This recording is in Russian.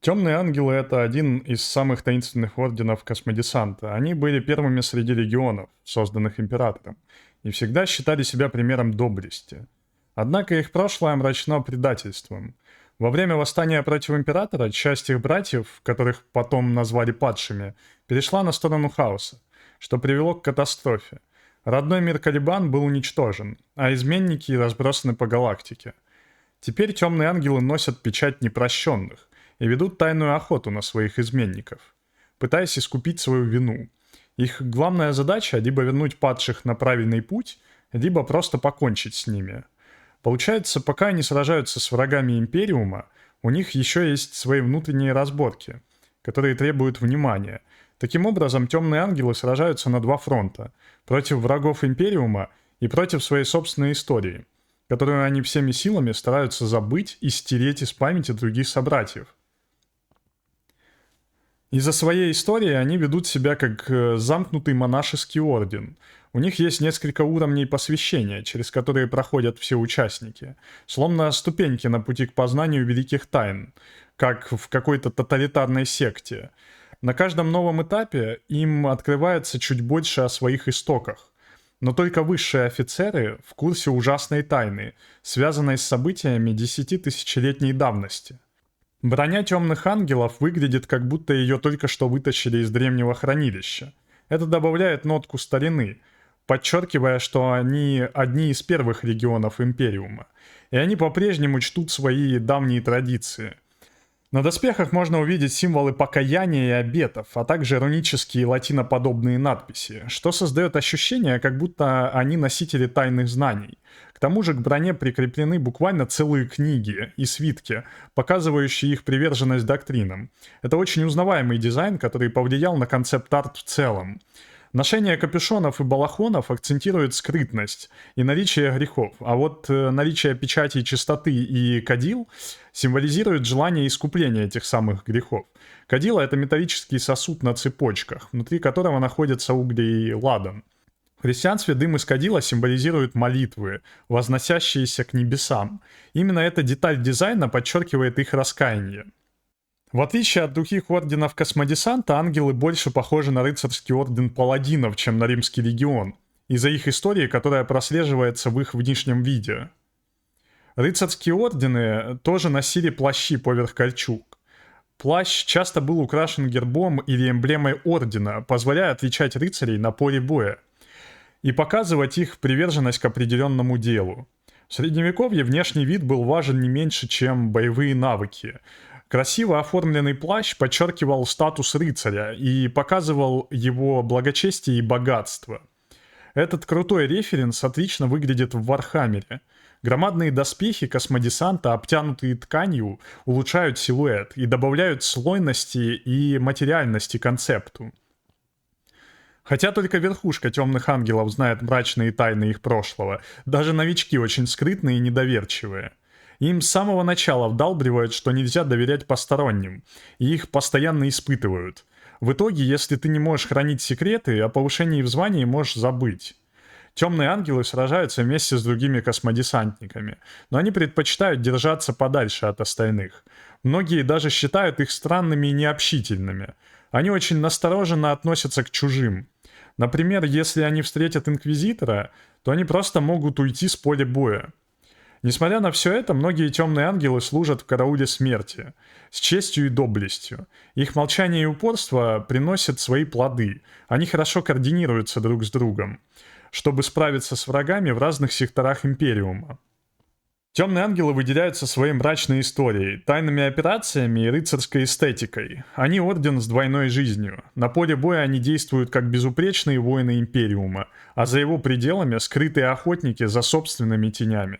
Темные ангелы — это один из самых таинственных орденов космодесанта. Они были первыми среди регионов, созданных императором, и всегда считали себя примером доблести. Однако их прошлое мрачно предательством. Во время восстания против императора часть их братьев, которых потом назвали падшими, перешла на сторону хаоса, что привело к катастрофе. Родной мир Калибан был уничтожен, а изменники разбросаны по галактике. Теперь темные ангелы носят печать непрощенных и ведут тайную охоту на своих изменников, пытаясь искупить свою вину. Их главная задача — либо вернуть падших на правильный путь, либо просто покончить с ними. Получается, пока они сражаются с врагами Империума, у них еще есть свои внутренние разборки, которые требуют внимания. Таким образом, темные ангелы сражаются на два фронта — против врагов Империума и против своей собственной истории, которую они всеми силами стараются забыть и стереть из памяти других собратьев. Из-за своей истории они ведут себя как замкнутый монашеский орден. У них есть несколько уровней посвящения, через которые проходят все участники, словно ступеньки на пути к познанию великих тайн, как в какой-то тоталитарной секте. На каждом новом этапе им открывается чуть больше о своих истоках. Но только высшие офицеры в курсе ужасной тайны, связанной с событиями 10-тысячелетней давности. Броня темных ангелов выглядит, как будто ее только что вытащили из древнего хранилища. Это добавляет нотку старины, подчеркивая, что они одни из первых регионов Империума, и они по-прежнему чтут свои давние традиции. На доспехах можно увидеть символы покаяния и обетов, а также рунические латиноподобные надписи, что создает ощущение, как будто они носители тайных знаний. К тому же к броне прикреплены буквально целые книги и свитки, показывающие их приверженность доктринам. Это очень узнаваемый дизайн, который повлиял на концепт-арт в целом. Ношение капюшонов и балахонов акцентирует скрытность и наличие грехов, а вот наличие печати чистоты и кадил символизирует желание искупления этих самых грехов. Кадила — это металлический сосуд на цепочках, внутри которого находятся угли и ладан. В христианстве дым из кадила символизирует молитвы, возносящиеся к небесам. Именно эта деталь дизайна подчеркивает их раскаяние. В отличие от других орденов космодесанта, ангелы больше похожи на рыцарский орден паладинов, чем на римский легион, из-за их истории, которая прослеживается в их внешнем виде. Рыцарские ордены тоже носили плащи поверх кольчуг. Плащ часто был украшен гербом или эмблемой ордена, позволяя отличать рыцарей на поле боя и показывать их приверженность к определенному делу. В Средневековье внешний вид был важен не меньше, чем боевые навыки. Красиво оформленный плащ подчеркивал статус рыцаря и показывал его благочестие и богатство. Этот крутой референс отлично выглядит в Вархаммере. Громадные доспехи космодесанта, обтянутые тканью, улучшают силуэт и добавляют слойности и материальности концепту. Хотя только верхушка темных ангелов знает мрачные тайны их прошлого, даже новички очень скрытные и недоверчивые. Им с самого начала вдалбливают, что нельзя доверять посторонним, и их постоянно испытывают. В итоге, если ты не можешь хранить секреты, о повышении в звании можешь забыть. Темные ангелы сражаются вместе с другими космодесантниками, но они предпочитают держаться подальше от остальных. Многие даже считают их странными и необщительными. Они очень настороженно относятся к чужим. Например, если они встретят Инквизитора, то они просто могут уйти с поля боя. Несмотря на все это, многие темные ангелы служат в карауле смерти, с честью и доблестью. Их молчание и упорство приносят свои плоды. Они хорошо координируются друг с другом, чтобы справиться с врагами в разных секторах Империума. Темные ангелы выделяются своей мрачной историей, тайными операциями и рыцарской эстетикой. Они орден с двойной жизнью. На поле боя они действуют как безупречные воины Империума, а за его пределами скрытые охотники за собственными тенями.